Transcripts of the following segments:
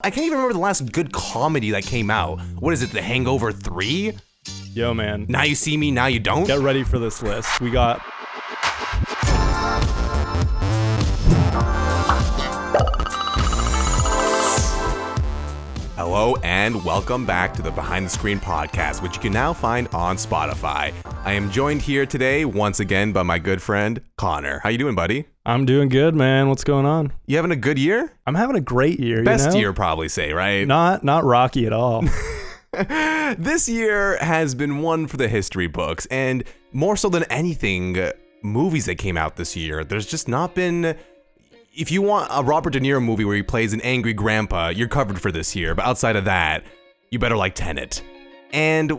I can't even remember the last good comedy that came out. What is it, The Hangover 3? Yo, man. Now You See Me, Now You Don't? Get ready for this list. We got... Hello and welcome back to the Behind the Screen podcast, which you can now find on Spotify. I am joined here today once again by my good friend, Connor. How you doing, buddy? I'm doing good, man. What's going on? You having a good year? I'm having a great year. Best year, probably say, right? Not rocky at all. This year has been one for the history books, and more so than anything, movies that came out this year. There's just not been... If you want a Robert De Niro movie where he plays an angry grandpa, you're covered for this year. But outside of that, you better like Tenet. And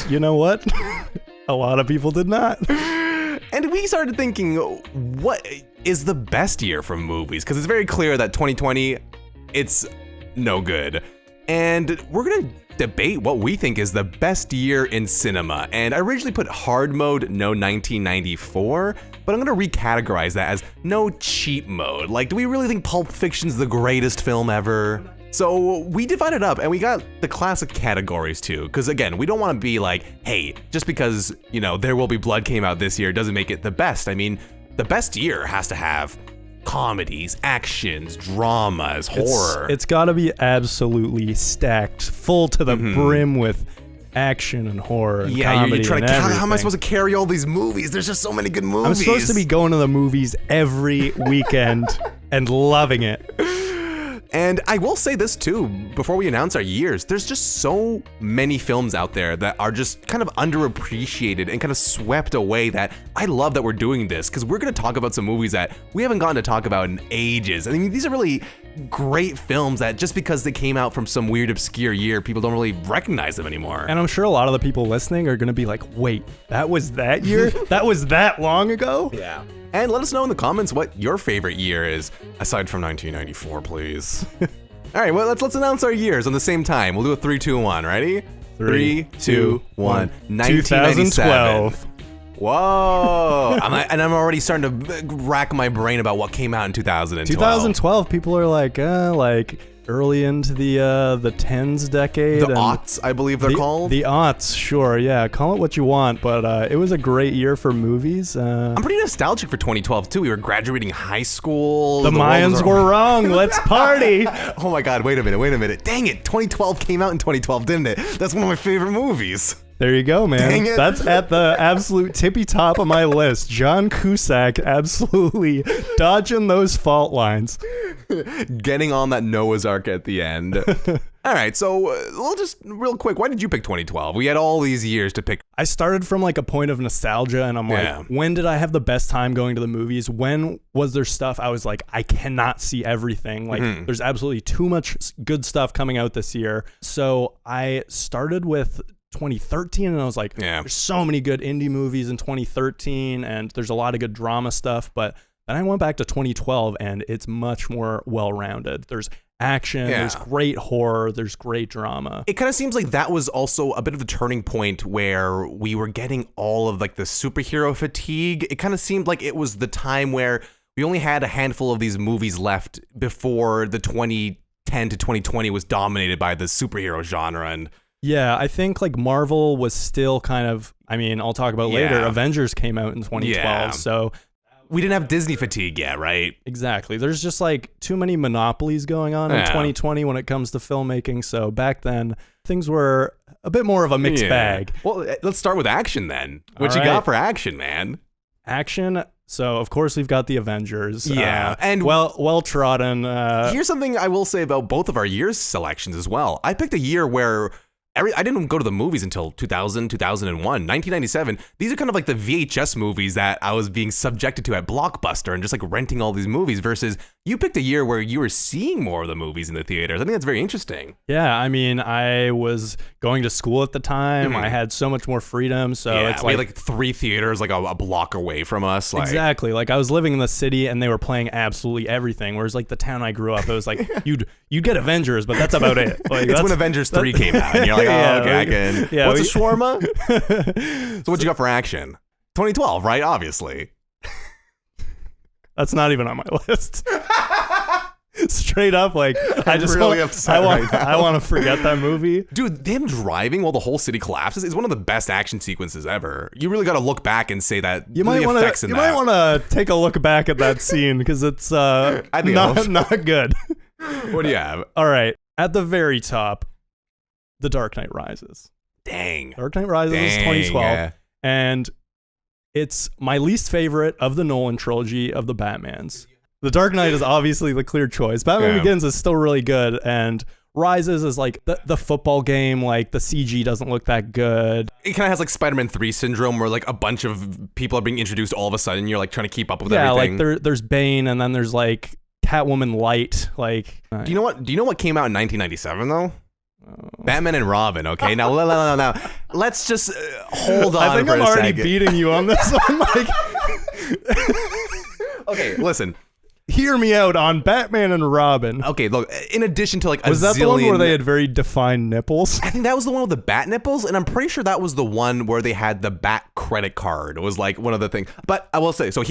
you know what? A lot of people did not. And we started thinking, what is the best year for movies? Because it's very clear that 2020, it's no good. And we're going to debate what we think is the best year in cinema. And I originally put hard mode, no 1994, but I'm going to recategorize that as no cheap mode. Like, do we really think Pulp Fiction's the greatest film ever? So we divided up and we got the classic categories too. Because again, we don't want to be like, hey, just because, you know, There Will Be Blood came out this year doesn't make it the best. I mean, the best year has to have comedies, actions, dramas, horror. It's got to be absolutely stacked, full to the brim with action and horror and comedy. You're trying and to, everything. how am I supposed to carry all these movies? There's just so many good movies. I'm supposed to be going to the movies every weekend and loving it. And I will say this too, before we announce our years, there's just so many films out there that are just kind of underappreciated and kind of swept away that I love that we're doing this, because we're going to talk about some movies that we haven't gotten to talk about in ages. I mean, these are really great films that just because they came out from some weird obscure year, people don't really recognize them anymore. And I'm sure a lot of the people listening are going to be like, wait, that was that year? That was that long ago? Yeah. And let us know in the comments what your favorite year is, aside from 1994, please. All right, well, let's announce our years on the same time. We'll do a 3, 2, 1. Ready? 3, 2, 1. 2012. Whoa. I'm already starting to rack my brain about what came out in 2012. 2012, people are like early into the tens decade. The aughts, I believe they're called. The aughts, sure, yeah. Call it what you want, but it was a great year for movies. I'm pretty nostalgic for 2012, too. We were graduating high school. The Mayans were wrong. Let's party. Oh, my God. Wait a minute. Dang it. 2012 came out in 2012, didn't it? That's one of my favorite movies. There you go, man. Dang it. That's at the absolute tippy top of my list. John Cusack absolutely dodging those fault lines. Getting on that Noah's Ark at the end. All right, so we'll just real quick, why did you pick 2012? We had all these years to pick. I started from like a point of nostalgia, and I'm like, when did I have the best time going to the movies? When was there stuff I was like, I cannot see everything. Like, there's absolutely too much good stuff coming out this year. So I started with 2013, and I was like, there's so many good indie movies in 2013, and there's a lot of good drama stuff. But then I went back to 2012, and it's much more well-rounded. There's action, there's great horror, there's great drama. It kind of seems like that was also a bit of the turning point where we were getting all of like the superhero fatigue. It kind of seemed like it was the time where we only had a handful of these movies left before the 2010 to 2020 was dominated by the superhero genre. And yeah, I think like Marvel was still kind of, I mean, I'll talk about later, Avengers came out in 2012, so we didn't have Disney fatigue yet, right? Exactly. There's just like too many monopolies going on in 2020 when it comes to filmmaking. So back then, things were a bit more of a mixed bag. Well, let's start with action then. What you got for action, man? Action. So, of course, we've got the Avengers. And well-trodden. Here's something I will say about both of our year's selections as well. I picked a year where I didn't go to the movies until 2000, 2001, 1997. These are kind of like the VHS movies that I was being subjected to at Blockbuster and just like renting all these movies, versus you picked a year where you were seeing more of the movies in the theaters. I think that's very interesting. Yeah, I mean, I was going to school at the time. I had so much more freedom. So it's we had like 3 theaters like a block away from us. Like. Exactly. Like I was living in the city and they were playing absolutely everything. Whereas like the town I grew up, it was like you'd get Avengers, but that's about it. Like, it's when Avengers 3 came out and you're like, okay, I can. Yeah, what's a shawarma? So what you got for action? 2012, right? Obviously. That's not even on my list. Straight up, like I just really want, upset right now. I want to forget that movie. Dude, them driving while the whole city collapses is one of the best action sequences ever. You really got to look back and say that You might want to take a look back at that scene because it's not good. What do you have? All right, at the very top, The Dark Knight Rises. Dang. Dark Knight Rises is 2012, and it's my least favorite of the Nolan trilogy of the Batmans. The Dark Knight is obviously the clear choice. Batman Begins is still really good, and Rises is like the football game, like the CG doesn't look that good. It kind of has like Spider-Man 3 syndrome where like a bunch of people are being introduced all of a sudden. You're like trying to keep up with everything. Yeah, like there's Bane, and then there's like Catwoman Light. Like, Do you know what came out in 1997 though? Batman and Robin. Okay, now let's just hold on. I think for I'm a already second. beating you on this one. Like, Okay, listen. hear me out on Batman and Robin. Okay, look. In addition to like Was that the one where they had very defined nipples? I think that was the one with the bat nipples, and I'm pretty sure that was the one where they had the bat credit card. It was like one of the things. But I will say, so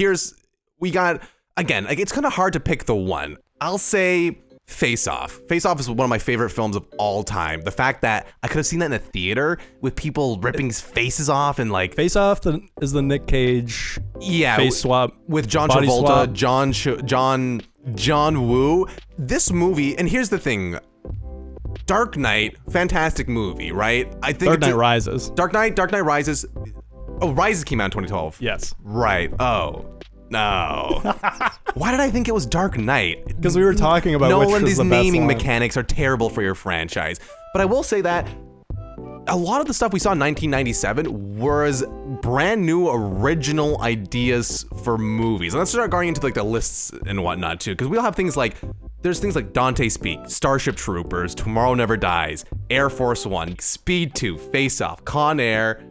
we got again. Like it's kind of hard to pick the one. I'll say Face Off. Face Off is one of my favorite films of all time. The fact that I could have seen that in a theater with people ripping faces off and like Face Off is the Nick Cage face swap with John body Travolta, swap. John Woo. This movie, and here's the thing. Dark Knight, fantastic movie, right? I think Dark Knight Rises. Dark Knight Rises. Oh, Rises came out in 2012. Yes. Right. Oh. No. Why did I think it was Dark Knight? Because we were talking about which was these the best naming one. mechanics are terrible for your franchise. But I will say that a lot of the stuff we saw in 1997 was brand new original ideas for movies. And let's start going into like the lists and whatnot too, because we all have things like there's things like Dante Speak, Starship Troopers, Tomorrow Never Dies, Air Force One, Speed 2, Face Off, Con Air.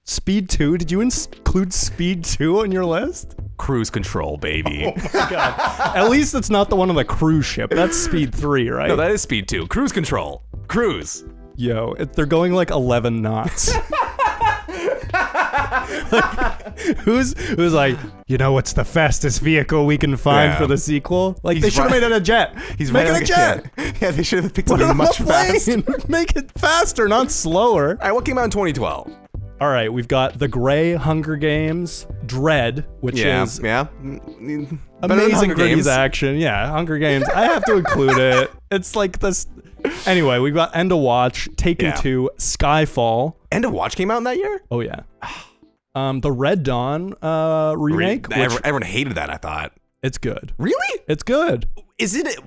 Speed 2? Did you include Speed 2 on your list? Cruise Control, baby. Oh my god. At least it's not the one on the cruise ship. That's Speed 3, right? No, that is Speed 2. Cruise Control. Cruise. Yo, they're going like 11 knots. Like, who's like, you know what's the fastest vehicle we can find for the sequel? Like, they should have made it a jet. He's Make it like a jet. Yeah, they should have picked something much faster. Make it faster, not slower. All right, what came out in 2012? All right, we've got The Grey, Hunger Games, Dread, which is amazing Gritty's action. Yeah, Hunger Games. I have to include it. It's like this. Anyway, we've got End of Watch, Taken 2, Skyfall. End of Watch came out in that year? Oh, yeah. The Red Dawn remake. Everyone hated that, I thought. It's good. Really? It's good.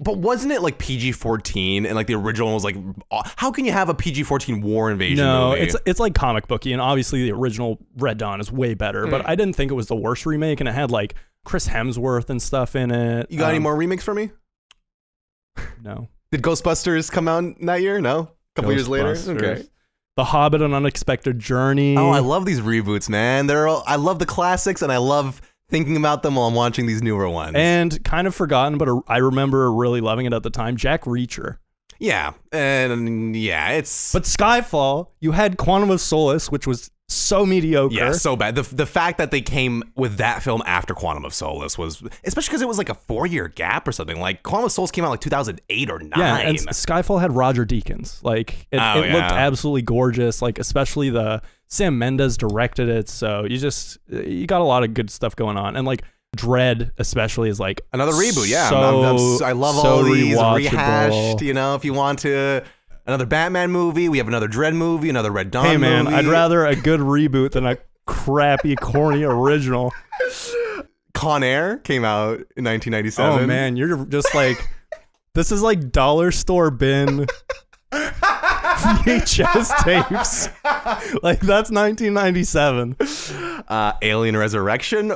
But wasn't it like PG-14 and like the original was like, how can you have a PG-14 war invasion movie? No, it's like comic booky, and obviously the original Red Dawn is way better, but I didn't think it was the worst remake, and it had like Chris Hemsworth and stuff in it. You got any more remakes for me? No. Did Ghostbusters come out that year? No? A couple years later? Okay. The Hobbit: An Unexpected Journey. Oh, I love these reboots, man. I love the classics, and I love thinking about them while I'm watching these newer ones. And kind of forgotten, but I remember really loving it at the time, Jack Reacher. Yeah, and yeah, it's... But Skyfall, you had Quantum of Solace, which was so mediocre. Yeah, so bad. The fact that they came with that film after Quantum of Solace was... Especially because it was like a 4-year gap or something. Like, Quantum of Solace came out like 2008 or 9. Yeah, and Skyfall had Roger Deakins. Like, it looked absolutely gorgeous. Like, especially Sam Mendes directed it, so you got a lot of good stuff going on. And like Dread especially is like another reboot. Yeah, I love all these rehashed. You know, if you want to another Batman movie, we have another Dread movie, another Red Dawn movie. Hey man, I'd rather a good reboot than a crappy, corny original. Con Air came out in 1997. Oh man, you're just like, this is like dollar store bin VHS tapes. Like, that's 1997. Alien Resurrection.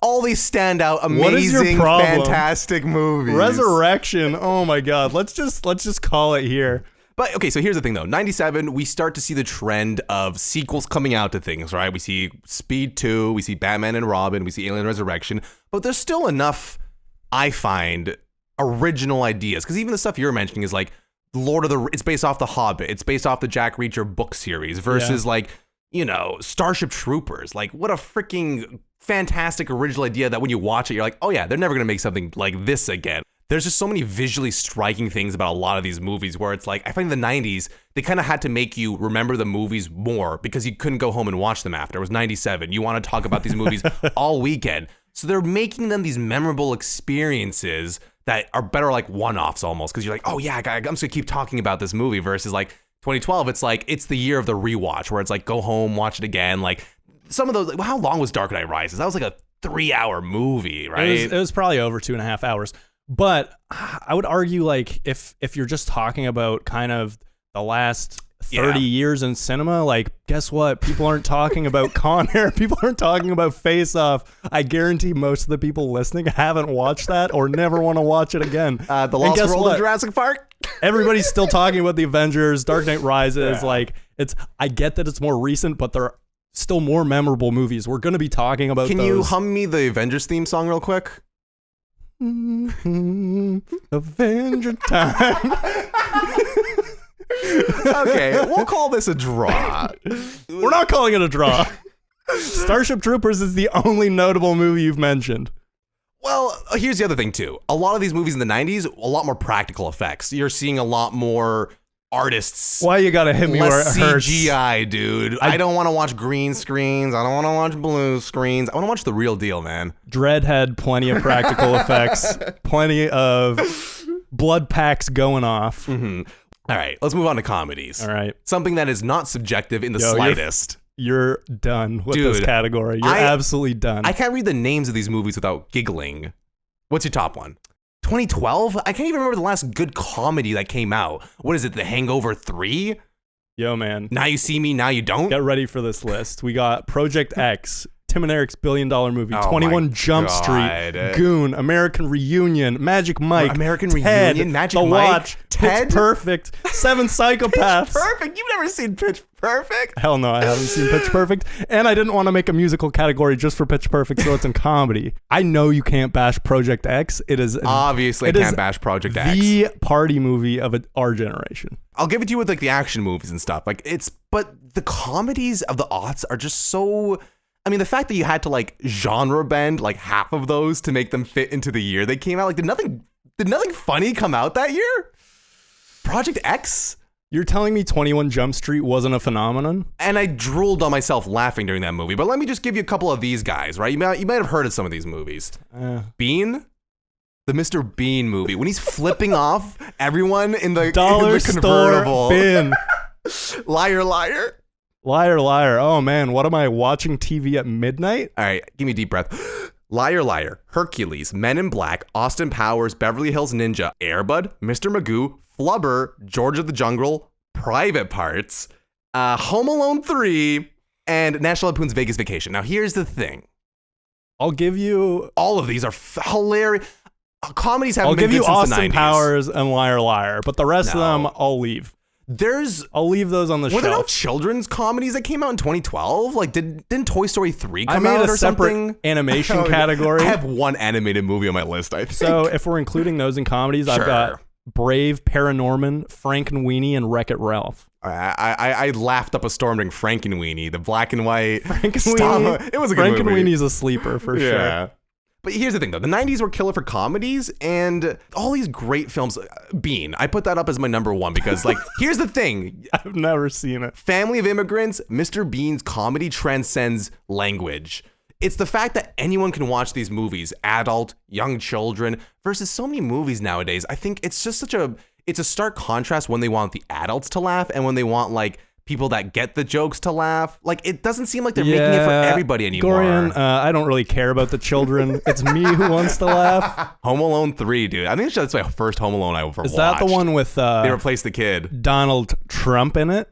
All these stand out, amazing, fantastic movies. Resurrection. Oh my god. Let's just call it here. But okay, so here's the thing though. 97, we start to see the trend of sequels coming out to things, right? We see Speed 2, we see Batman and Robin, we see Alien Resurrection, but there's still enough, I find, original ideas. Because even the stuff you're mentioning is like it's based off The Hobbit, it's based off the Jack Reacher book series versus like, you know, Starship Troopers. Like, what a freaking fantastic original idea that when you watch it, you're like, oh yeah, they're never gonna make something like this again. there's just so many visually striking things about a lot of these movies where it's like, I find in the 90s, they kind of had to make you remember the movies more because you couldn't go home and watch them after. It was 97. You want to talk about these movies all weekend. So they're making them these memorable experiences that are better like one-offs almost, because you're like, oh yeah, I'm just gonna keep talking about this movie, versus like 2012, it's like, it's the year of the rewatch where it's like, go home, watch it again. Like some of those, like, how long was Dark Knight Rises? That was like a 3-hour movie, right? It was probably over 2.5 hours. But I would argue, like, if you're just talking about kind of the last 30 years in cinema, like, guess what? People aren't talking about Con Air. People aren't talking about Face Off. I guarantee most of the people listening haven't watched that or never want to watch it again. The Lost World of Jurassic Park? Everybody's still talking about the Avengers, Dark Knight Rises. Like, I get that it's more recent, but they're still more memorable movies. We're going to be talking about Can those. you hum me the Avengers theme song real quick? Avenger time. Okay, we'll call this a draw. We're not calling it a draw. Starship Troopers is the only notable movie you've mentioned. Well, here's the other thing too. A lot of these movies in the 90s, a lot more practical effects. You're seeing a lot more artists. Why you gotta hit me where it hurts? CGI, dude. I don't want to watch green screens. I don't want to watch blue screens. I want to watch the real deal, man. Dredd had plenty of practical effects, plenty of blood packs going off. Mm-hmm. All right, let's move on to comedies. All right. Something that is not subjective in the slightest. You're done with this category. You're absolutely done. I can't read the names of these movies without giggling. What's your top one? 2012? I can't even remember the last good comedy that came out. What is it, The Hangover 3? Yo, man. Now You See Me, Now You Don't? Get ready for this list. We got Project X, Tim and Eric's $1 billion movie, 21 Jump Street, Goon, American Reunion, Magic Mike, American Ted, Reunion, Magic The Mike, Watch, Ted? Pitch Perfect, Seven Psychopaths. Pitch Perfect? You've never seen Pitch Perfect? Hell no, I haven't seen Pitch Perfect. And I didn't want to make a musical category just for Pitch Perfect, so it's in comedy. I know you can't bash Project X. It is obviously I can't bash Project X. The party movie of our generation. I'll give it to you with like the action movies and stuff. But the comedies of the aughts are just so. I mean, the fact that you had to like genre bend like half of those to make them fit into the year they came out. Like, did nothing funny come out that year? Project X? You're telling me 21 Jump Street wasn't a phenomenon? And I drooled on myself laughing during that movie. But let me just give you a couple of these guys, right? You might have heard of some of these movies. Bean? The Mr. Bean movie. When he's flipping off everyone in the convertible. Store bin. Liar, liar. Liar, liar. Oh, man. What am I watching TV at midnight? All right. Give me a deep breath. Liar, liar. Hercules. Men in Black. Austin Powers. Beverly Hills Ninja. Air Bud. Mr. Magoo. Flubber. George of the Jungle. Private Parts. Home Alone 3. And National Lampoon's Vegas Vacation. Now, here's the thing. I'll give you... All of these are hilarious. Comedies haven't been good since I'll the 90s. give you Austin Powers and Liar, liar. But the rest of them, I'll leave. I'll leave those on the shelf. Were there no children's comedies that came out in 2012? Like, didn't Toy Story 3 come out or something? I made a separate animation category. I have one animated movie on my list, I think. So if we're including those in comedies, sure. I've got Brave, Paranorman, Frankenweenie, and Wreck-It Ralph. I laughed up a storm during Frankenweenie, the black and white. Frankenweenie. It was a good movie. Frankenweenie's a sleeper for sure. But here's the thing, though. The 90s were killer for comedies, and all these great films. Bean, I put that up as my number one because, like, here's the thing. I've never seen it. Family of Immigrants, Mr. Bean's comedy transcends language. It's the fact that anyone can watch these movies, adult, young children, versus so many movies nowadays. I think it's just it's a stark contrast when they want the adults to laugh and when they want, like, people that get the jokes to laugh. Like, it doesn't seem like they're making it for everybody anymore. Gorian, I don't really care about the children. It's me who wants to laugh. Home Alone 3, dude. I think that's my first Home Alone I ever watched. Is that the one with... they replaced the kid. Donald Trump in it?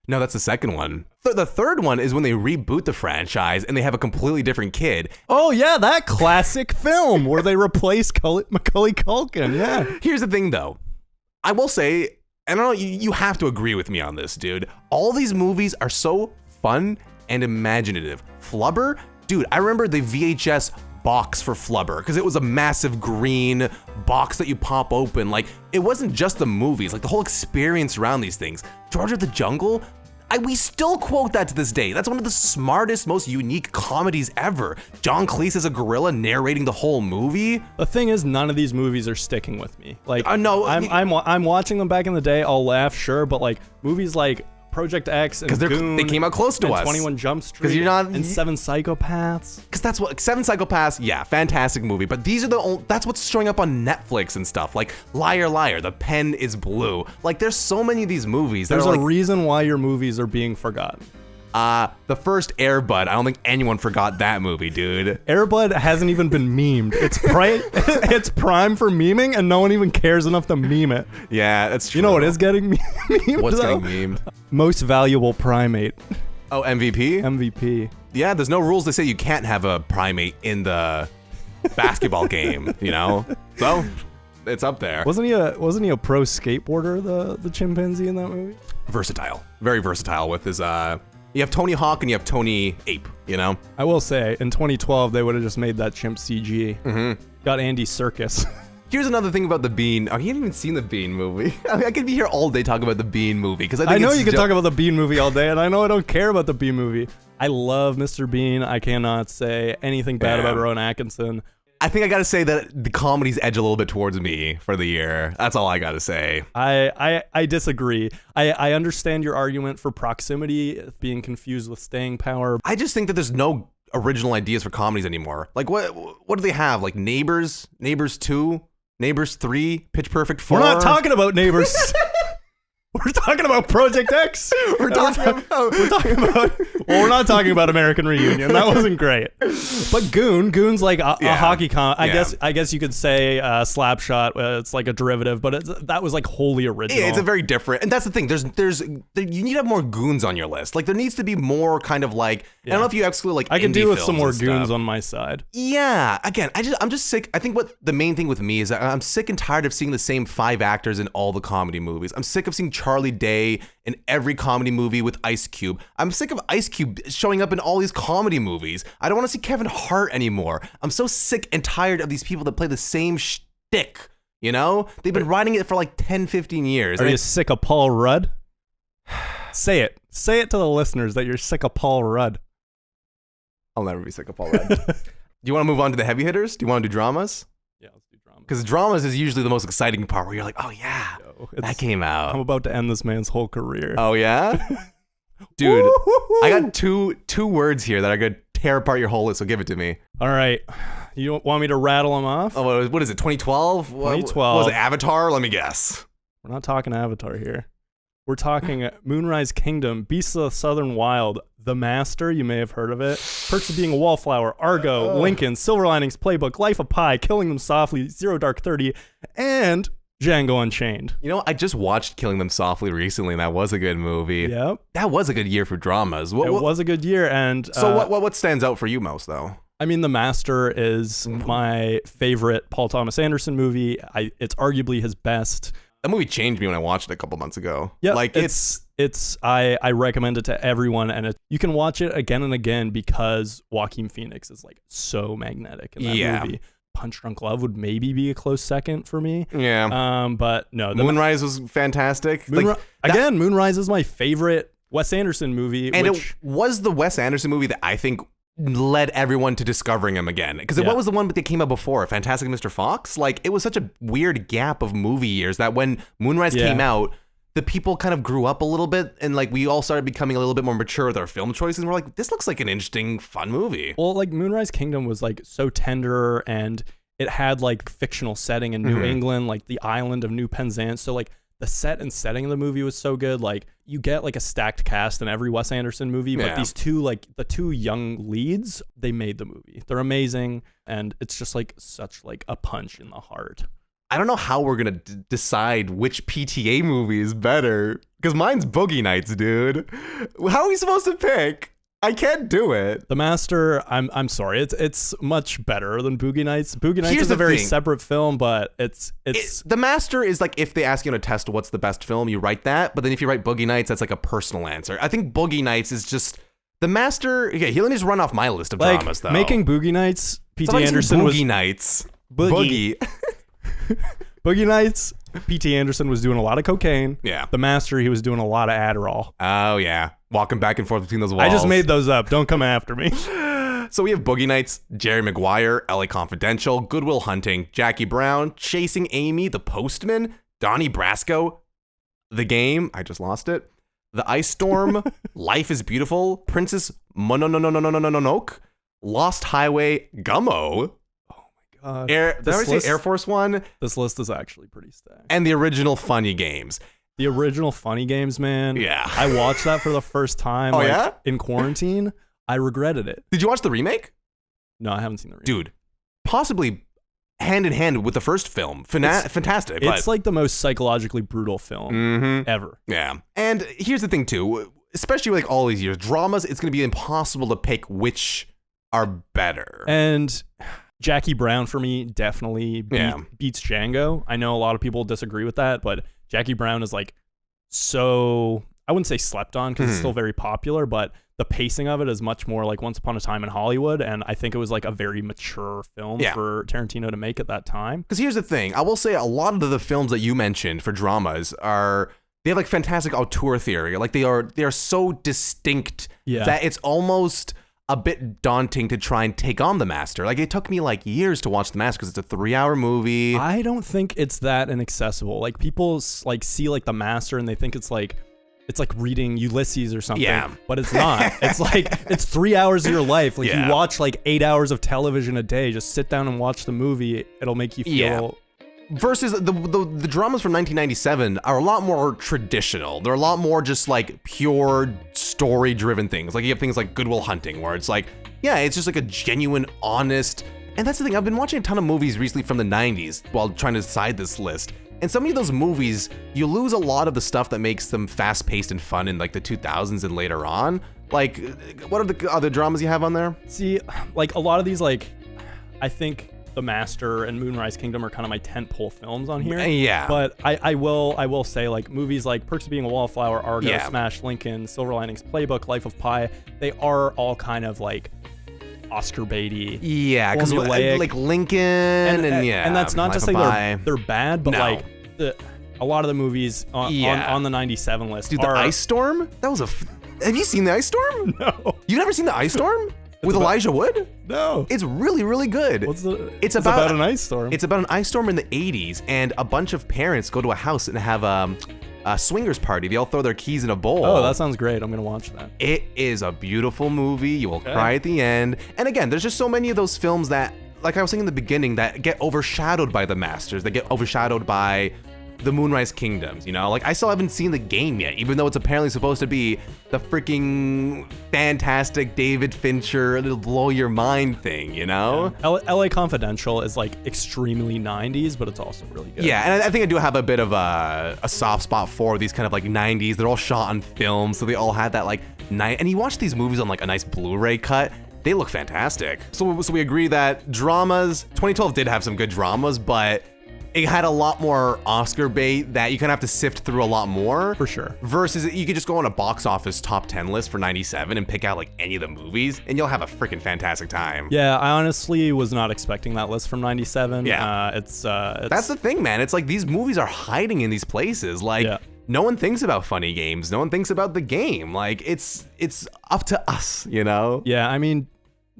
No, that's the second one. The third one is when they reboot the franchise and they have a completely different kid. Oh, yeah, that classic film where they replace Macaulay Culkin, yeah. Here's the thing, though. I will say... And I don't know, you have to agree with me on this, dude. All these movies are so fun and imaginative. Flubber? Dude, I remember the VHS box for Flubber because it was a massive green box that you pop open. Like, it wasn't just the movies, like the whole experience around these things. George of the Jungle? we still quote that to this day. That's one of the smartest, most unique comedies ever. John Cleese as a gorilla narrating the whole movie. The thing is, none of these movies are sticking with me. Like, no, I'm watching them back in the day. I'll laugh, sure, but like movies like Project X and Goon, they came out close to us. 21 Jump Street and Seven Psychopaths. Because that's what Seven Psychopaths, yeah, fantastic movie. But these are that's what's showing up on Netflix and stuff. Like Liar Liar, The Pen is Blue. Like there's so many of these movies. There's a reason why your movies are being forgotten. The first Air Bud, I don't think anyone forgot that movie, dude. Air Bud hasn't even been memed. It's it's prime for memeing, and no one even cares enough to meme it. Yeah, that's true. You know what is getting memed? What's though? getting memed? Most valuable primate. Oh, MVP? MVP. Yeah, there's no rules that say you can't have a primate in the basketball game, you know? So, it's up there. Wasn't he a pro skateboarder, the chimpanzee in that movie? Versatile. Very versatile with his you have Tony Hawk and you have Tony Ape, you know? I will say, in 2012, they would have just made that chimp CG. Mm-hmm. Got Andy Serkis. Here's another thing about the Bean. Oh, you haven't even seen the Bean movie. I mean, I could be here all day talking about the Bean movie because I know you can talk about the Bean movie all day, and I know I don't care about the Bean movie. I love Mr. Bean. I cannot say anything bad about Rowan Atkinson. I think I gotta say that the comedies edge a little bit towards me for the year. That's all I gotta say. I disagree. I understand your argument for proximity being confused with staying power. I just think that there's no original ideas for comedies anymore. Like what do they have? Like Neighbors 2, Neighbors 3, Pitch Perfect 4. We're not talking about Neighbors. We're talking about Project X. We're not talking about American Reunion. That wasn't great. But Goon's like a hockey I guess you could say Slapshot. It's like a derivative, but that was like wholly original. Yeah, it's a very different. And that's the thing. You need to have more Goons on your list. Like there needs to be more kind of like I don't know if you exclude like I can do with some more Goons on my side. Yeah. Again, I'm just sick. I think what the main thing with me is that I'm sick and tired of seeing the same 5 actors in all the comedy movies. I'm sick of seeing Charlie Day in every comedy movie with Ice Cube. I'm sick of Ice Cube showing up in all these comedy movies. I don't want to see Kevin Hart anymore. I'm so sick and tired of these people that play the same shtick, you know? They've been writing it for like 10, 15 years. Are you sick of Paul Rudd? Say it. Say it to the listeners that you're sick of Paul Rudd. I'll never be sick of Paul Rudd. Do you want to move on to the heavy hitters? Do you want to do dramas? Yeah, let's do dramas. Because dramas is usually the most exciting part where you're like, oh yeah, that came out. I'm about to end this man's whole career. Oh yeah? Dude, I got two words here that are going to tear apart your whole list, so give it to me. All right. You want me to rattle them off? Oh, what is it, 2012? 2012. What was it, Avatar? Let me guess. We're not talking Avatar here. We're talking Moonrise Kingdom, Beasts of the Southern Wild, The Master, you may have heard of it, Perks of Being a Wallflower, Argo, Lincoln, Silver Linings Playbook, Life of Pi, Killing Them Softly, Zero Dark 30, and Django Unchained. You know, I just watched Killing Them Softly recently, and that was a good movie. Yep. That was a good year for dramas. It was a good year, and... So what stands out for you most, though? I mean, The Master is my favorite Paul Thomas Anderson movie. It's arguably his best. That movie changed me when I watched it a couple months ago. Yeah, like I recommend it to everyone, and you can watch it again and again because Joaquin Phoenix is like so magnetic in that movie. Punch Drunk Love would maybe be a close second for me. Yeah. But no, Moonrise was fantastic. Moonrise is my favorite Wes Anderson movie, and it was the Wes Anderson movie that I think led everyone to discovering him again, because what was the one that came out before Fantastic Mr. Fox? Like it was such a weird gap of movie years that when Moonrise came out, the people kind of grew up a little bit, and like we all started becoming a little bit more mature with our film choices, and we're like, this looks like an interesting, fun movie. Well, like Moonrise Kingdom was like so tender, and it had like fictional setting in New England, like the island of New Penzance. So like the set and setting of the movie was so good. Like you get like a stacked cast in every Wes Anderson movie, but these two, like the two young leads, they made the movie. They're amazing, and it's just like such like a punch in the heart. I don't know how we're gonna decide which PTA movie is better, because mine's Boogie Nights, dude. How are we supposed to pick? I can't do it. The Master, I'm sorry, it's much better than Boogie Nights. Boogie Nights is a very separate film, but it's The Master is like, if they ask you on a test what's the best film, you write that. But then if you write Boogie Nights, that's like a personal answer. I think Boogie Nights is just The Master. Yeah, he'll just run off my list of dramas though. Making Boogie Nights, P.T. Anderson was Boogie Nights. Boogie Nights. P.T. Anderson was doing a lot of cocaine. Yeah. The Master, he was doing a lot of Adderall. Oh yeah. walking back and forth between those walls. I just made those up. Don't come after me. So we have Boogie Nights, Jerry Maguire, LA Confidential, Good Will Hunting, Jackie Brown, Chasing Amy, The Postman, Donnie Brasco, The Game, I just lost it, The Ice Storm, Life is Beautiful, Princess Mononoke, Lost Highway, Gummo. Did I already say Air Force One? This list is actually pretty stacked. And the original Funny Games. The original Funny Games, man. Yeah. I watched that for the first time in quarantine. I regretted it. Did you watch the remake? No, I haven't seen the remake. Dude, possibly hand in hand with the first film. Fantastic. It's like the most psychologically brutal film ever. Yeah. And here's the thing, too. Especially like all these years, dramas, it's going to be impossible to pick which are better. And Jackie Brown, for me, definitely beats Django. I know a lot of people disagree with that, but Jackie Brown is like so, I wouldn't say slept on because it's still very popular, but the pacing of it is much more like Once Upon a Time in Hollywood, and I think it was like a very mature film for Tarantino to make at that time. Because here's the thing, I will say a lot of the films that you mentioned for dramas they have like fantastic auteur theory. Like they are so distinct that it's almost a bit daunting to try and take on The Master. Like it took me like years to watch The Master because it's a 3-hour movie. I don't think it's that inaccessible. Like people like see like The Master and they think it's like reading Ulysses or something, but it's not. It's like, it's 3 hours of your life. Like you watch like 8 hours of television a day. Just sit down and watch the movie. It'll make you feel... Versus the dramas from 1997 are a lot more traditional. They're a lot more just like pure story-driven things. Like you have things like Good Will Hunting, where it's like, it's just like a genuine, honest... And that's the thing, I've been watching a ton of movies recently from the 90s while trying to decide this list. And some of those movies, you lose a lot of the stuff that makes them fast-paced and fun in like the 2000s and later on. Like, what are the other dramas you have on there? See, like a lot of these, like, I think The Master and Moonrise Kingdom are kind of my tentpole films on here. Yeah. But I will say, like, movies like Perks of Being a Wallflower, Argo, Smash, Lincoln, Silver Linings Playbook, Life of Pi, they are all kind of like Oscar baity. Yeah, because like Lincoln and that's not to say they're bad, but like a lot of the movies on the 97 list. Dude, The Ice Storm? That was have you seen The Ice Storm? No. You never seen The Ice Storm? With Elijah Wood? No. It's really, really good. It's about an ice storm. It's about an ice storm in the 80s, and a bunch of parents go to a house and have a swingers party. They all throw their keys in a bowl. Oh, that sounds great. I'm going to watch that. It is a beautiful movie. You will cry at the end. And again, there's just so many of those films that, like I was saying in the beginning, that get overshadowed by The Masters. That get overshadowed by the Moonrise Kingdoms, you know? Like, I still haven't seen The Game yet, even though it's apparently supposed to be the freaking fantastic David Fincher, it'll blow your mind thing, you know? Yeah. LA Confidential is, like, extremely 90s, but it's also really good. Yeah, and I think I do have a bit of a soft spot for these kind of, like, 90s. They're all shot on film, so they all had that, like, and you watch these movies on, like, a nice Blu-ray cut, they look fantastic. So we agree that dramas, 2012 did have some good dramas, but it had a lot more Oscar bait that you kind of have to sift through a lot more. For sure. Versus you could just go on a box office top 10 list for 97 and pick out like any of the movies and you'll have a freaking fantastic time. Yeah, I honestly was not expecting that list from 97. Yeah. It's That's the thing, man. It's like these movies are hiding in these places. Like no one thinks about Funny Games. No one thinks about The Game. Like it's up to us, you know? Yeah, I mean,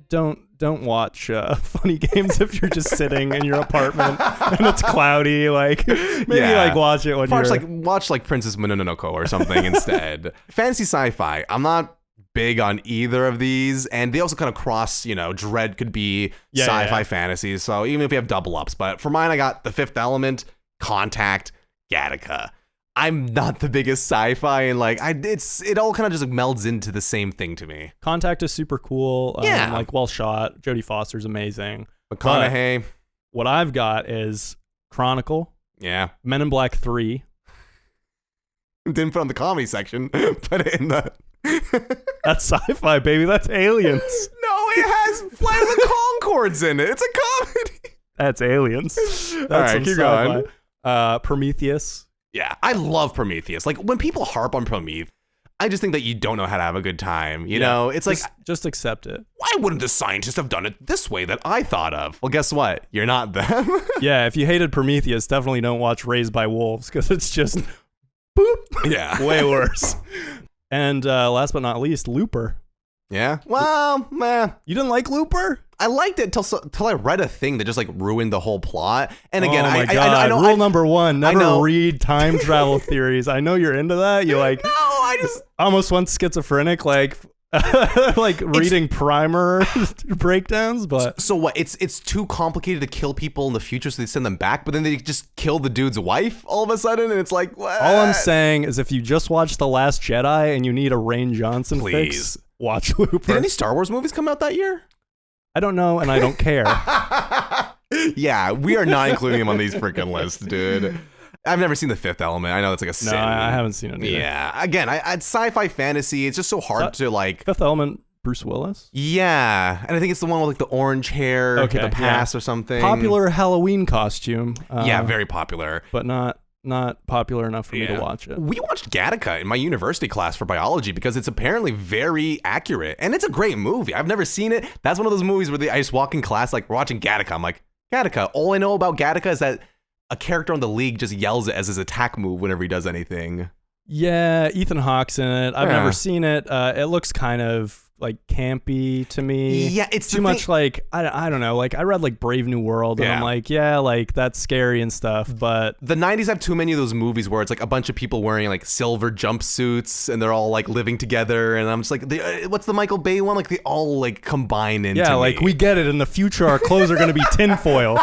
don't watch Funny Games if you're just sitting in your apartment and it's cloudy. Like maybe like watch it when watch like Princess Mononoke or something instead. Fantasy sci-fi. I'm not big on either of these, and they also kind of cross. You know, Dread could be sci-fi fantasy. So even if you have double ups, but for mine, I got The Fifth Element, Contact, Gattaca. I'm not the biggest sci-fi, and like it all kind of just like melds into the same thing to me. Contact is super cool. Like well shot. Jodie Foster's amazing. McConaughey. But what I've got is Chronicle. Yeah. Men in Black 3. Didn't put on the comedy section. Put it in the. That's sci-fi, baby. That's Aliens. No, it has Flight of the Conchords in it. It's a comedy. That's Aliens. That's all right, keep going. Prometheus. Yeah, I love Prometheus. Like, when people harp on Prometheus, I just think that you don't know how to have a good time. You know, it's like... Just accept it. Why wouldn't the scientists have done it this way that I thought of? Well, guess what? You're not them. Yeah, if you hated Prometheus, definitely don't watch Raised by Wolves, because it's just... boop. Yeah. Way worse. And last but not least, Looper. Yeah. Well, man. You didn't like Looper? I liked it till I read a thing that just like ruined the whole plot. And again, I know. Rule number one: never read time travel theories. I know you're into that. You like? No, I just almost went schizophrenic, like reading primer breakdowns. But so what? It's too complicated to kill people in the future, so they send them back. But then they just kill the dude's wife all of a sudden, and it's like, what? All I'm saying is, if you just watched The Last Jedi and you need a Rain Johnson fix, watch Looper. Did any Star Wars movies come out that year? I don't know, and I don't care. Yeah, we are not including him on these freaking lists, dude. I've never seen The Fifth Element. I know that's like a sin. No, I haven't seen it either. Yeah, again, it's sci-fi fantasy. It's just so hard to like. Fifth Element, Bruce Willis? Yeah, and I think it's the one with like the orange hair, the past or something. Popular Halloween costume. Yeah, very popular. But not popular enough for me to watch it. We watched Gattaca in my university class for biology because it's apparently very accurate, and it's a great movie. I've never seen it. That's one of those movies where I just walk in class like we're watching Gattaca. I'm like, Gattaca. All I know about Gattaca is that a character on the League just yells it as his attack move whenever he does anything. Yeah, Ethan Hawke's in it. I've never seen it. It looks kind of like campy to me. Yeah, it's too much like I don't know. Like I read like Brave New World, and I'm like, yeah, like that's scary and stuff. But the 90s have too many of those movies where it's like a bunch of people wearing like silver jumpsuits and they're all like living together. And I'm just like, what's the Michael Bay one? Like they all like combine into like we get it. In the future, our clothes are going to be tinfoil.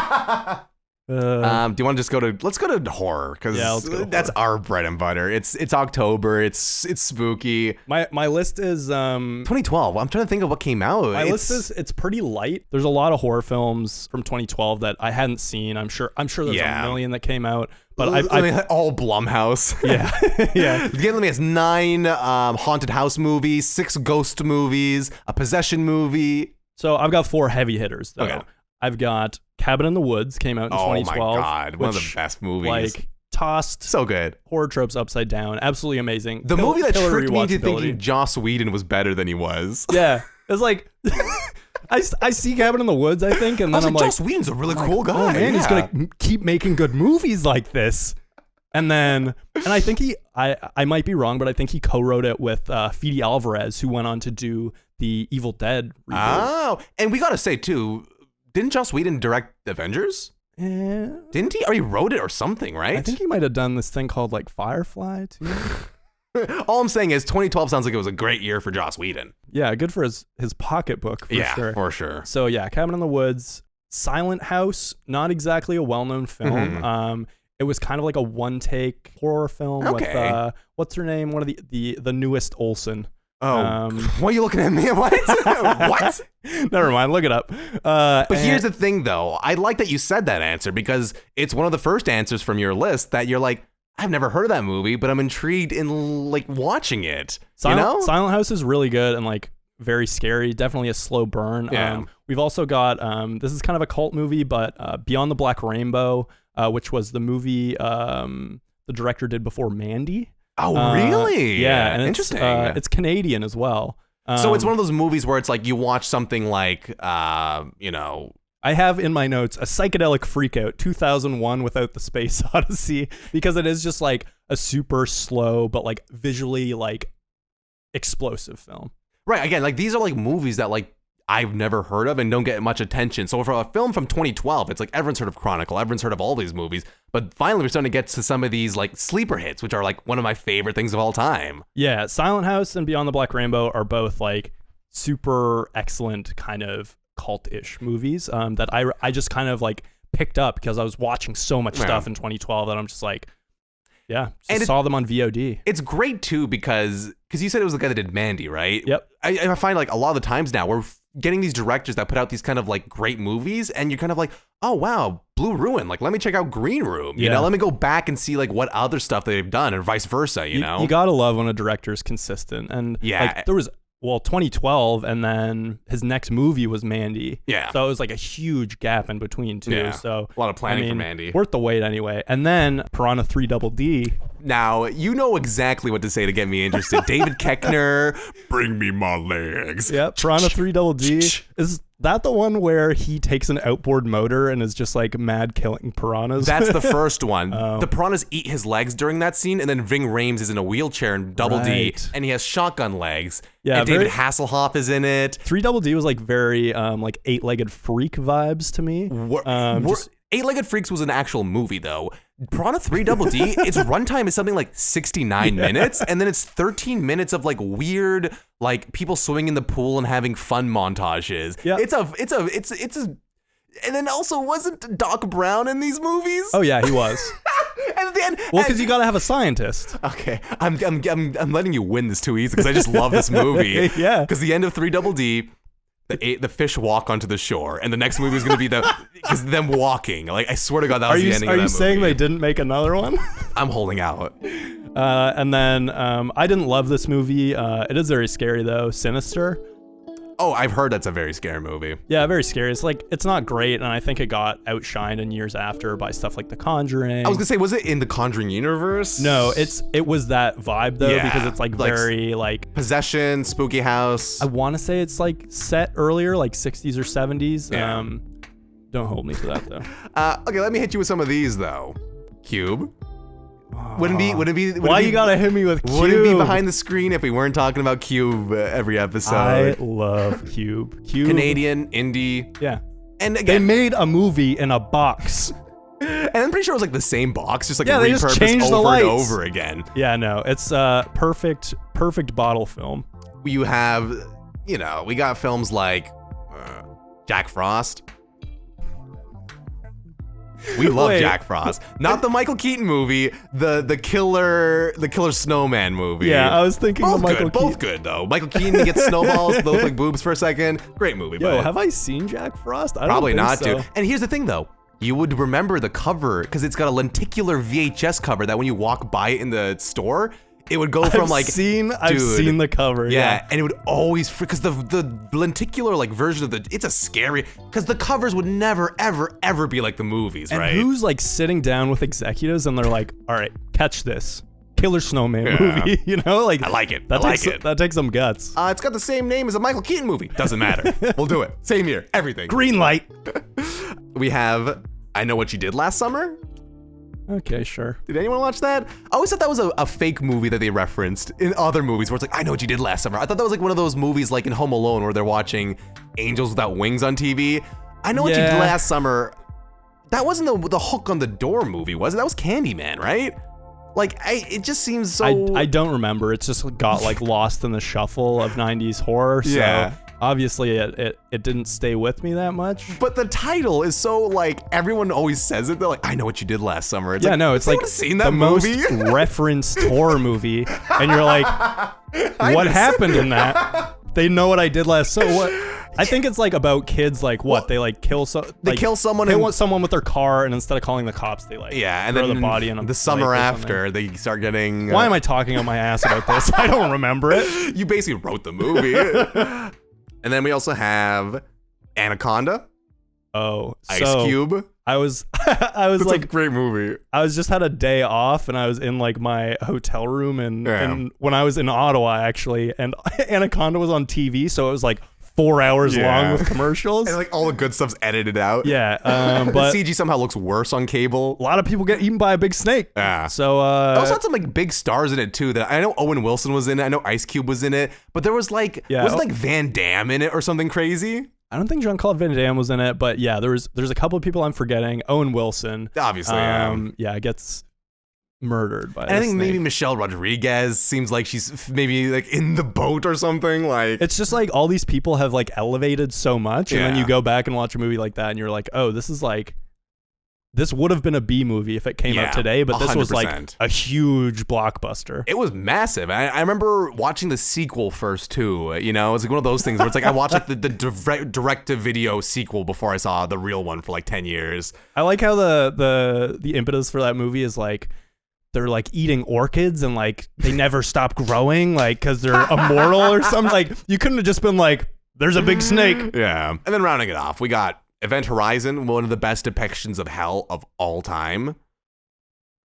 Do you want to just let's go to horror, because that's our bread and butter. It's October, it's spooky. My list is 2012. I'm trying to think of what came out. My list is it's pretty light. There's a lot of horror films from 2012 that I hadn't seen. I'm sure there's a million that came out, but I all Blumhouse. Yeah. The Game has 9 haunted house movies, 6 ghost movies, a possession movie. So I've got 4 heavy hitters though. Okay. I've got Cabin in the Woods, came out in 2012. Oh my god, one of the best movies. Like tossed so good horror tropes upside down, absolutely amazing. The movie that tricked me into thinking Joss Whedon was better than he was. Yeah, it's like I see Cabin in the Woods, I think, and then I'm like, Joss Whedon's a really cool guy. Oh man, he's gonna keep making good movies like this. And I think I might be wrong, but I think he co-wrote it with Fede Alvarez, who went on to do the Evil Dead reboot. Oh, and we gotta say too, didn't Joss Whedon direct Avengers? Yeah. Didn't he? Or he wrote it or something, right? I think he might have done this thing called like Firefly too. All I'm saying is 2012 sounds like it was a great year for Joss Whedon. Yeah, good for his pocketbook for sure. Yeah, for sure. So yeah, Cabin in the Woods, Silent House, not exactly a well-known film. Mm-hmm. It was kind of like a one-take horror film with what's her name? One of the newest Olsen. Oh, why are you looking at me? What? What? Never mind, look it up. But here's the thing, though. I like that you said that answer because it's one of the first answers from your list that you're like, I've never heard of that movie, but I'm intrigued in like watching it. Silent House is really good and like very scary. Definitely a slow burn. Yeah. We've also got this is kind of a cult movie, but Beyond the Black Rainbow, which was the movie the director did before Mandy. Oh, really? Yeah, and interesting. It's Canadian as well. So it's one of those movies where it's like you watch something like, I have in my notes a psychedelic freakout 2001 without the Space Odyssey, because it is just like a super slow but like visually like explosive film. Right. Again, like these are like movies that like I've never heard of and don't get much attention. So for a film from 2012, it's like everyone's heard of Chronicle, everyone's heard of all these movies, but finally we're starting to get to some of these like sleeper hits, which are like one of my favorite things of all time. Yeah, Silent House and Beyond the Black Rainbow are both like super excellent kind of cult-ish movies that I just kind of like picked up because I was watching so much stuff in 2012 that I'm just like, saw them on VOD. It's great too because you said it was the guy that did Mandy, right? Yep. I find like a lot of the times now we're getting these directors that put out these kind of like great movies and you're kind of like, oh wow, Blue Ruin, like let me check out Green Room, you know, let me go back and see like what other stuff they've done and vice versa, you know? You gotta love when a director is consistent. And like, there was 2012, and then his next movie was Mandy. Yeah. So it was like a huge gap in between too. Yeah. So a lot of planning for Mandy. Worth the wait anyway. And then Piranha 3 Double D. Now, you know exactly what to say to get me interested. David Koechner, bring me my legs. Yep. Piranha 3 Double D is that the one where he takes an outboard motor and is just like mad killing piranhas? That's the first one. The piranhas eat his legs during that scene, and then Ving Rhames is in a wheelchair in Double D, and he has shotgun legs. Yeah, and David Hasselhoff is in it. 3 Double D was like very like 8-legged freak vibes to me. 8-Legged Freaks was an actual movie, though. Piranha 3 Double D, its runtime is something like 69 minutes, and then it's 13 minutes of like weird, like people swimming in the pool and having fun montages. Yeah, it's a, and then also wasn't Doc Brown in these movies? Oh yeah, he was. And at the end, well, because you gotta have a scientist. Okay, I'm letting you win this too easy because I just love this movie. Yeah, because the end of 3 Double D. The fish walk onto the shore, and the next movie is going to be because them walking. Like, I swear to God, that was the ending of that movie. Are you saying they didn't make another one? I'm holding out. And then I didn't love this movie. It is very scary though. Sinister. Oh, I've heard that's a very scary movie. Yeah, very scary. It's like, it's not great, and I think it got outshined in years after by stuff like The Conjuring. I was gonna say, was it in the Conjuring universe? No, it was that vibe though, because it's like very like possession, spooky house. I want to say it's like set earlier, like 60s or 70s. Yeah. Don't hold me to that though. Okay, let me hit you with some of these though. Cube. Wouldn't be why you gotta hit me with Cube? Wouldn't be behind the screen if we weren't talking about Cube every episode. I love Cube. Canadian, indie. Yeah. And again, they made a movie in a box. And I'm pretty sure it was like the same box, just like they repurposed just changed over and over again. Yeah, no, it's perfect bottle film. You have, we got films like Jack Frost. We love Jack Frost. Not the Michael Keaton movie, the killer snowman movie. Yeah, I was thinking of Michael Keaton. Both good though. Michael Keaton gets snowballs, they look like boobs for a second. Great movie. Yo, have I seen Jack Frost? I probably don't not, think so. dude. And here's the thing though. You would remember the cover because it's got a lenticular VHS cover that when you walk by it in the store, it would go from I've seen the cover. Yeah, and it would always because the lenticular like version of it's a scary because the covers would never ever be like the movies, and right? Who's like sitting down with executives and they're like, all right, catch this Killer Snowman movie, like I like it. That takes some guts. It's got the same name as a Michael Keaton movie. Doesn't matter. We'll do it. Same year. Everything. Green light. We have I Know What You Did Last Summer. Okay, sure. Did anyone watch that? I always thought that was a fake movie that they referenced in other movies where it's like, I Know What You Did Last Summer. I thought that was like one of those movies like in Home Alone where they're watching Angels Without Wings on TV. I Know What You Did Last Summer. That wasn't the Hook on the Door movie, was it? That was Candyman, right? Like, it just seems so... I don't remember. It's just got like lost in the shuffle of 90s horror. So yeah. Obviously, it didn't stay with me that much. But the title is so like everyone always says it. They're like, I Know What You Did Last Summer. It's it's like seen that the movie? most referenced horror movie, and you're like, what happened in that? They know what I did last. So what? I think it's like about kids. Like what? They like kill kill someone. They want someone with their car, and instead of calling the cops, they like and throw then the body in a the summer after they start getting. Why am I talking on my ass about this? I don't remember it. You basically wrote the movie. And then we also have Anaconda. Oh, Ice Cube. I was like, a great movie. I was just had a day off and I was in like my hotel room and when I was in Ottawa actually, and Anaconda was on TV, so it was like 4 hours long with commercials. And like all the good stuff's edited out. Yeah, but the CG somehow looks worse on cable. A lot of people get eaten by a big snake. Yeah. So it also had some like big stars in it too. That I know Owen Wilson was in it. I know Ice Cube was in it. But there was like wasn't like Van Damme in it or something crazy? I don't think Jean-Claude Van Damme was in it, but yeah, there's a couple of people I'm forgetting. Owen Wilson, obviously, gets murdered by. And I think maybe Michelle Rodriguez seems like she's maybe like in the boat or something. Like it's just like all these people have like elevated so much, and then you go back and watch a movie like that, and you're like, oh, this would have been a B movie if it came out today, but this 100%. Was like a huge blockbuster. It was massive. I remember watching the sequel first too. It was like one of those things where it's like I watched like the direct-to-video sequel before I saw the real one for like 10 years. I like how the impetus for that movie is like they're like eating orchids and like they never stop growing, like because they're immortal or something. Like you couldn't have just been like, there's a big snake. Yeah. And then rounding it off, we got Event Horizon, one of the best depictions of hell of all time.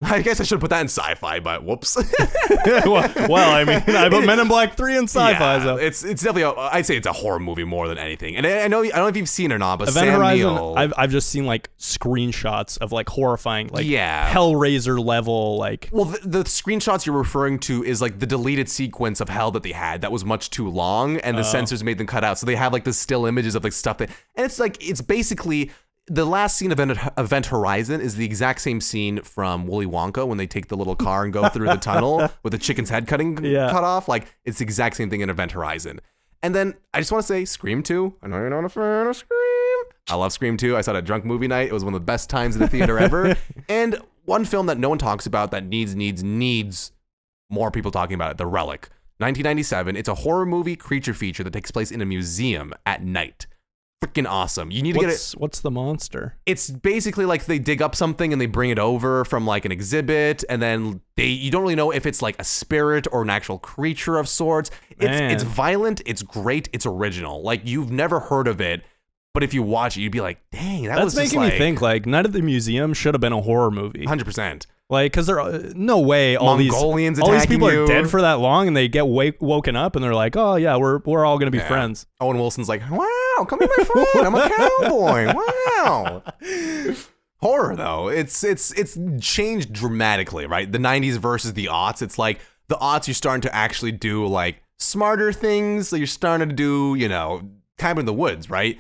I guess I should have put that in sci-fi, but whoops. well, I mean, I put Men in Black 3 in sci-fi. Yeah, so. it's definitely, I'd say it's a horror movie more than anything. And I don't know if you've seen it or not, but Event Sam Horizon, Neill. I've just seen like screenshots of like horrifying, like Yeah. Hellraiser level, like. Well, the screenshots you're referring to is like the deleted sequence of hell that they had that was much too long, and the censors made them cut out. So they have like the still images of like stuff that, and it's basically the last scene of Event Horizon is the exact same scene from Willy Wonka when they take the little car and go through the tunnel with the chicken's head cut off. Like it's the exact same thing in Event Horizon. And then I just want to say Scream 2. I know you're not a fan of Scream. I love Scream 2. I saw it at Drunk Movie Night. It was one of the best times in the theater ever. And one film that no one talks about that needs more people talking about it, The Relic. 1997. It's a horror movie creature feature that takes place in a museum at night. Freaking awesome. You need to get it. What's the monster? It's basically like they dig up something and they bring it over from like an exhibit, and then you don't really know if it's like a spirit or an actual creature of sorts. It's violent, it's great, it's original. Like you've never heard of it, but if you watch it, you'd be like, dang, that's making me think like Night at the Museum should have been a horror movie. 100%. Like, because there no way all these people are dead for that long, and they get woken up, and they're like, oh yeah, we're all gonna be friends. Owen Wilson's like, wow, come be my friend. I'm a cowboy. Wow. Horror though, it's changed dramatically, right? The 90s versus the aughts. It's like the aughts you're starting to actually do like smarter things. So you're starting to do, Cabin in the Woods, right?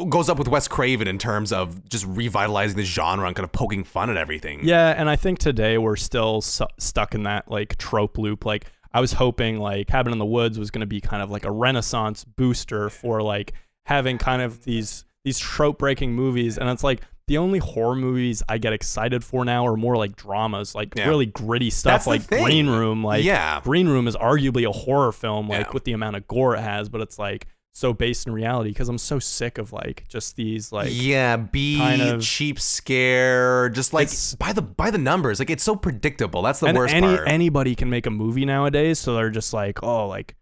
Goes up with Wes Craven in terms of just revitalizing the genre and kind of poking fun at everything. Yeah, and I think today we're still stuck in that like trope loop. Like I was hoping like Cabin in the Woods was going to be kind of like a renaissance booster for like having kind of these trope breaking movies, and it's like the only horror movies I get excited for now are more like dramas, like really gritty stuff. That's like Green Room. Like Green Room is arguably a horror film, like with the amount of gore it has, but it's like so based in reality, because I'm so sick of like just these like kind of cheap scare, just like by the numbers. Like it's so predictable. That's the worst part. Anybody can make a movie nowadays, so they're just like, oh, like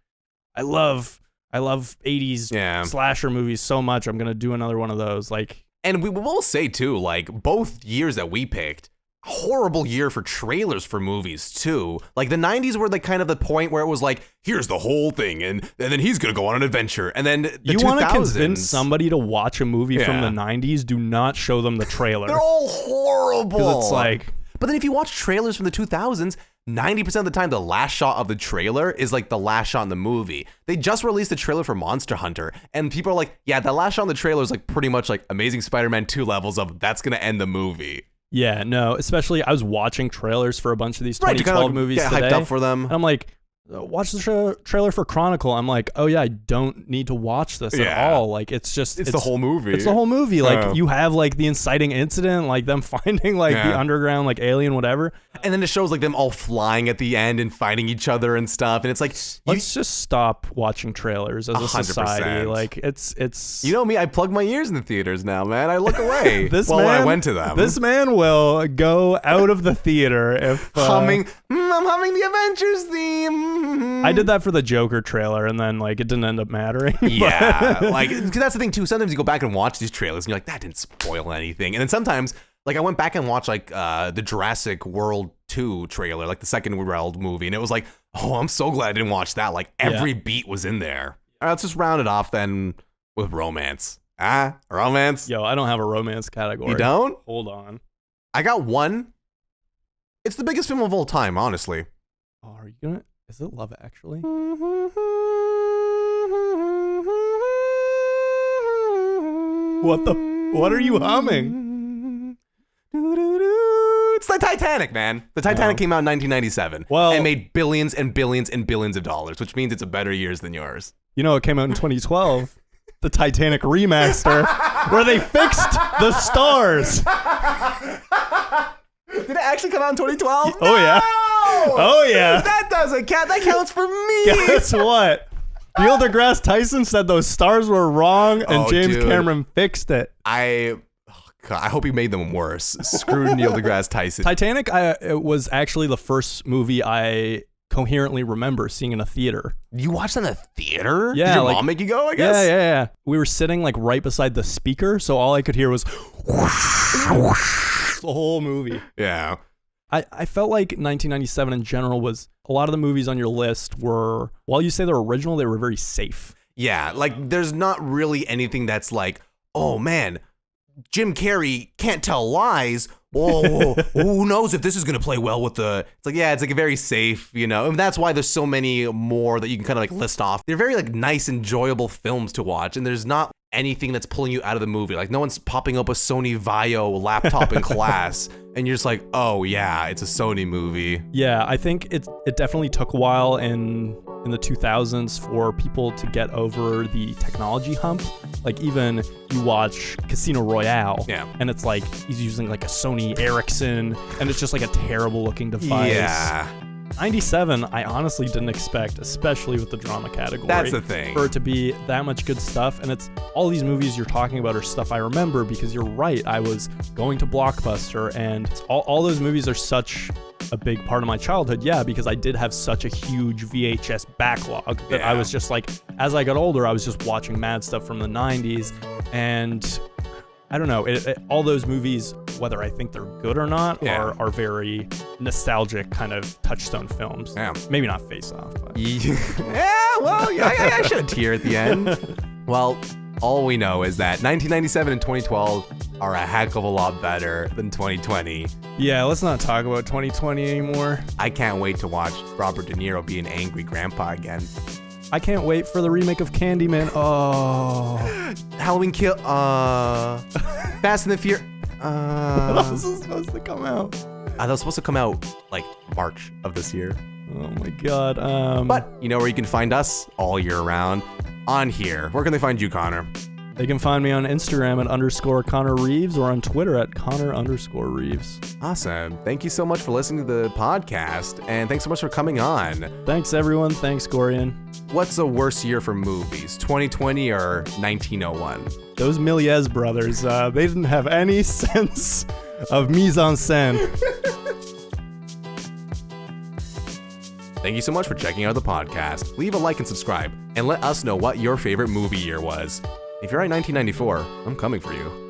I love 80s slasher movies so much, I'm gonna do another one of those. Like, and we will say too, like both years that we picked, horrible year for trailers for movies too. Like the 90s were like kind of the point where it was like, here's the whole thing, and then he's gonna go on an adventure, and then the you want to convince somebody to watch a movie from the 90s, do not show them the trailer. They're all horrible. Because it's like, but then if you watch trailers from the 2000s, 90% of the time, the last shot of the trailer is like the last shot in the movie. They just released the trailer for Monster Hunter, and people are like, yeah, that last shot in the trailer is like pretty much like Amazing Spider-Man 2 levels of that's gonna end the movie. Yeah, no, especially I was watching trailers for a bunch of these 2012 movies get today. Hyped up for them. And I'm like, watch the trailer for Chronicle. I'm like, oh yeah, I don't need to watch this at all. Like it's the whole movie. It's the whole movie. Like you have like the inciting incident, like them finding like the underground like alien whatever, and then it shows like them all flying at the end and fighting each other and stuff. And it's like, let's just stop watching trailers as a 100%. Society. Like it's you know me, I plug my ears in the theaters now, man. I look away. I went to them. This man will go out of the theater if I'm humming the Avengers theme. I did that for the Joker trailer, and then like it didn't end up mattering. Yeah, like that's the thing too. Sometimes you go back and watch these trailers, and you're like, that didn't spoil anything. And then sometimes, like I went back and watched like the Jurassic World 2 trailer, like the second World movie, and it was like, oh, I'm so glad I didn't watch that. Like every beat was in there. All right, let's just round it off then with romance. Romance. Yo, I don't have a romance category. You don't? Hold on. I got one. It's the biggest film of all time, honestly. Oh, are you gonna? Is it Love Actually? What are you humming? It's the Titanic, man. The Titanic came out in 1997. Well, and made billions and billions and billions of dollars, which means it's a better years than yours. You know, it came out in 2012. The Titanic remaster, where they fixed the stars. Did it actually come out in 2012? Oh, yeah. Oh, yeah. That doesn't count. That counts for me. Guess what? Neil deGrasse Tyson said those stars were wrong, and James Cameron fixed it. I hope he made them worse. Screw Neil deGrasse Tyson. Titanic it was actually the first movie I coherently remember seeing in a theater. You watched that in a theater? Yeah. Did your mom make you go, I guess? Yeah. We were sitting like right beside the speaker, so all I could hear was whoosh, whoosh. watch the whole movie. Yeah. I felt like 1997 in general was, a lot of the movies on your list were, while you say they're original, they were very safe. Yeah, like there's not really anything that's like, oh man, Jim Carrey can't tell lies. Whoa, who knows if this is gonna play well with the. It's like, yeah, it's like a very safe, you know. And that's why there's so many more that you can kind of like list off. They're very like nice, enjoyable films to watch, and there's not anything that's pulling you out of the movie. Like no one's popping up a Sony Vaio laptop in class, and you're just like, oh yeah, it's a Sony movie. Yeah, I think it definitely took a while in the 2000s for people to get over the technology hump. Like even you watch Casino Royale, and it's like he's using like a Sony Ericsson, and it's just like a terrible looking device. Yeah. 97, I honestly didn't expect, especially with the drama category. That's the thing. For it to be that much good stuff. And it's all these movies you're talking about are stuff I remember because you're right. I was going to Blockbuster, and all those movies are such a big part of my childhood. Yeah, because I did have such a huge VHS backlog that I was just like, as I got older, I was just watching mad stuff from the 90s. And I don't know, all those movies, whether I think they're good or not, are very nostalgic kind of touchstone films. Yeah. Maybe not Face Off, but. I shed a tear at the end. Well, all we know is that 1997 and 2012 are a heck of a lot better than 2020. Yeah, let's not talk about 2020 anymore. I can't wait to watch Robert De Niro be an angry grandpa again. I can't wait for the remake of Candyman. Oh. Halloween Kill. Fast and the Furious. What else is supposed to come out? That was supposed to come out like March of this year. Oh my god. But you know where you can find us all year round? On here. Where can they find you, Connor? They can find me on Instagram at _Connor Reeves or on Twitter at Connor_Reeves. Awesome. Thank you so much for listening to the podcast, and thanks so much for coming on. Thanks, everyone. Thanks, Gorian. What's a worse year for movies, 2020 or 1901? Those Méliès brothers, they didn't have any sense of mise en scène. Thank you so much for checking out the podcast. Leave a like and subscribe, and let us know what your favorite movie year was. If you're at 1994, I'm coming for you.